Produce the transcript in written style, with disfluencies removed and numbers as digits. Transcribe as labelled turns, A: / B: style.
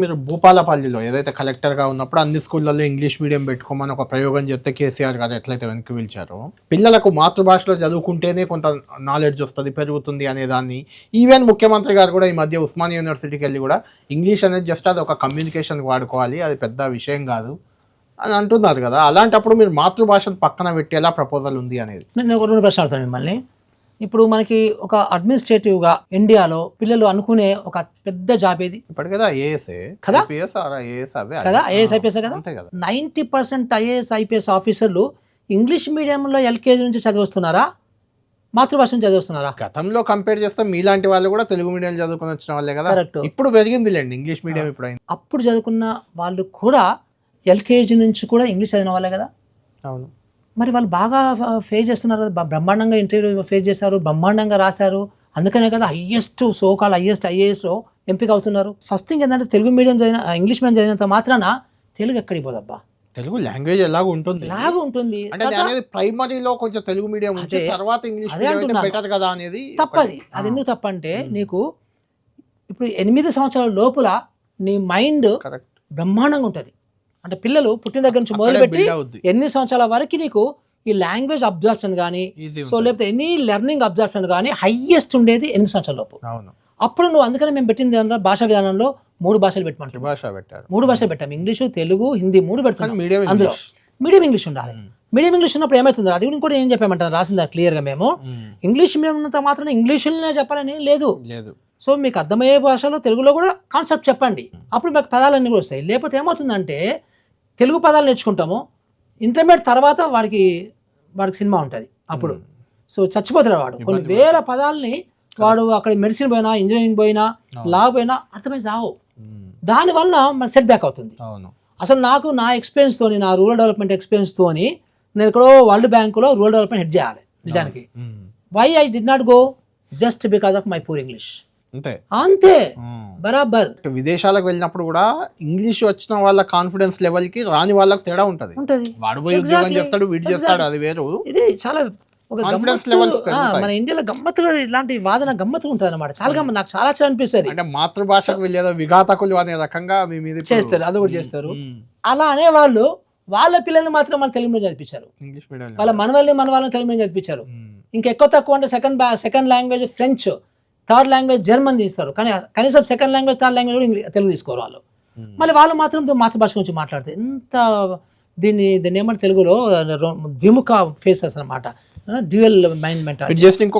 A: మీరు భూపాలపల్లిలో ఏదైతే కలెక్టర్గా ఉన్నప్పుడు అన్ని స్కూళ్ళల్లో ఇంగ్లీష్ మీడియం పెట్టుకోమని ఒక ప్రయోగం చేస్తే కేసీఆర్ గారు ఎట్లయితే వెనక్కి పిలిచారో, పిల్లలకు మాతృభాషలో చదువుకుంటేనే కొంత నాలెడ్జ్ వస్తుంది, పెరుగుతుంది అనేదాన్ని ఈవెన్ ముఖ్యమంత్రి గారు కూడా ఈ మధ్య ఉస్మానియా యూనివర్సిటీకి వెళ్ళి కూడా ఇంగ్లీష్ అనేది జస్ట్ అది ఒక కమ్యూనికేషన్ వాడుకోవాలి, అది పెద్ద విషయం కాదు అని అంటున్నారు కదా. అలాంటప్పుడు మీరు మాతృభాషను పక్కన పెట్టేలా ప్రపోజల్ ఉంది అనేది.
B: నేను ఒక రెండు ప్రశ్నలు అడుగుతాను మిమ్మల్ని. ఇప్పుడు మనకి ఒక అడ్మినిస్ట్రేటివ్గా ఇండియాలో పిల్లలు అనుకునే ఒక పెద్ద జాబ్ ఏది?
A: ఇప్పటికే ఐఏఎస్
B: కదా,
A: కదా,
B: ఐఏఎస్ ఐపీఎస్ కదా. 90% ఐఏఎస్ ఐపీఎస్ ఆఫీసర్లు ఇంగ్లీష్ మీడియంలో ఎల్కేజీ నుంచి చదివస్తున్నారా, మాతృభాష నుంచి చదివస్తున్నారా?
A: గతంలో కంపేర్ చేస్తే మీలాంటి వాళ్ళు కూడా తెలుగు మీడియం చదువుకొని వచ్చిన వాళ్ళే కదా.
B: కరెక్ట్.
A: ఇప్పుడు పెరిగిందిలేండి ఇంగ్లీష్ మీడియం. ఇప్పుడు అయింది.
B: అప్పుడు చదువుకున్న వాళ్ళు కూడా ఎల్కేజీ నుంచి కూడా ఇంగ్లీష్ చదివిన వాళ్ళే కదా.
A: అవును.
B: మరి వాళ్ళు బాగా ఫేస్ చేస్తున్నారు, బ్రహ్మాండంగా ఇంటర్వ్యూ ఫేస్ చేశారు, బ్రహ్మాండంగా రాశారు. అందుకనే కదా హైయెస్ట్ సోకాల్ హైయెస్ట్ ఐఏఎస్లో ఎంపిక అవుతున్నారు. ఫస్ట్ థింగ్ ఏంటంటే తెలుగు మీడియం చదివిన ఇంగ్లీష్ మీడియం చదివినంత మాత్రాన తెలుగు ఎక్కడికి పోదబ్బా.
A: తెలుగు లాంగ్వేజ్ ఎలాగో ఉంటుంది,
B: ఉంటుంది.
A: ప్రైమరీలో కొంచెం తెలుగు మీడియం ఉంటే తర్వాత ఇంగ్లీష్ బెటర్ కదా అనేది
B: తప్పది. అది ఎందుకు తప్పంటే నీకు ఇప్పుడు 8 సంవత్సరాల లోపల నీ మైండ్ బ్రహ్మాండంగా ఉంటుంది. అంటే పిల్లలు పుట్టిన దగ్గర నుంచి మొదలుపెట్టి 8 సంవత్సరాల వరకు నీకు ఈ లాంగ్వేజ్ అబ్జర్ప్షన్ కానీ లేకపోతే ఎనీ లెర్నింగ్ అబ్జర్ప్షన్ కానీ హైయెస్ట్ ఉండేది 8 సంవత్సరాల లోపు. అప్పుడు నువ్వు అందుకని మేము పెట్టింది భాషా విధానంలో 3 భాషలు పెట్టమంటారు. 3 భాషలు పెట్టాము, ఇంగ్లీషు, తెలుగు, హిందీ 3 పెడతాం. అందులో మీడియం ఇంగ్లీష్ ఉండాలి. మీడియం ఇంగ్లీష్ ఉన్నప్పుడు ఏమవుతుందో అది కూడా ఏం చెప్పామంటారు రాసిందా క్లియర్గా మేము. ఇంగ్లీష్ మీడియం ఉన్నంత మాత్రం ఇంగ్లీషులోనే చెప్పాలని లేదు. సో మీకు అర్థమయ్యే భాషలో తెలుగులో కూడా కాన్సెప్ట్ చెప్పండి, అప్పుడు మీకు పదాలన్నీ కూడా వస్తాయి. లేకపోతే ఏమవుతుందంటే తెలుగు పదాలు నేర్చుకుంటాము, ఇంటర్మీడియట్ తర్వాత వాడికి సినిమా ఉంటుంది అప్పుడు. సో చచ్చిపోతాడు వాడు. కొన్ని వేల పదాలని వాడు అక్కడ మెడిసిన్ పోయినా, ఇంజనీరింగ్ పోయినా, లా పోయినా అర్థమై చావు. దానివల్ల మన సెట్ బ్యాక్ అవుతుంది. అసలు నాకు నా ఎక్స్పీరియన్స్ తోని, నా రూరల్ డెవలప్మెంట్ ఎక్స్పీరియన్స్ తోని నేను ఎక్కడో వరల్డ్ బ్యాంకులో రూరల్ డెవలప్మెంట్ హెడ్ చేయాలి నిజానికి. Why I did not go? Just because of my poor English. అంతే బరాబర్.
A: విదేశాలకు వెళ్ళినప్పుడు కూడా ఇంగ్లీష్ వచ్చిన వాళ్ళ కాన్ఫిడెన్స్ లెవెల్ కి రాని వాళ్ళకి తేడా ఉంటది. వాడు పోయి ఉద్యోగం చేస్తాడు, వీడు చేస్తాడు, అది వేరు. ఇది చాలా ఒక
B: మన ఇండియాలో గమ్మత్తుగా ఇలాంటి వాదన గమ్మత్తుగా ఉంటుంది అనమాట. చాలా గమ్మత్, నాకు చాలా అనిపిస్తుంది.
A: అంటే మాతృభాషకు వెళ్ళేదో విఘాతకులు అనే రకంగా మీ మీద
B: చేస్తారు, అది కూడా చేస్తారు. అలా అనే వాళ్ళు వాళ్ళ పిల్లల్ని మాత్రం మన తెలుగు మీద చదివించారు, వాళ్ళ మన వాళ్ళని తెలుగు మీద చదివించారు. ఇంకెక్కువ తక్కువ అంటే second language French, third language German తీస్తారు, కానీ కనీసం సెకండ్ లాంగ్వేజ్ థర్డ్ లాంగ్వేజ్ కూడా తెలుగు తీసుకోరు వాళ్ళు. మళ్ళీ వాళ్ళు మాత్రం మాతృభాష గురించి మాట్లాడితే ఎంత దీన్ని ఏమంటే తెలుగులో ద్విముఖ ఫేసెస్ అనమాట, డ్యూయల్ మైండ్ మెంటాలిటీ.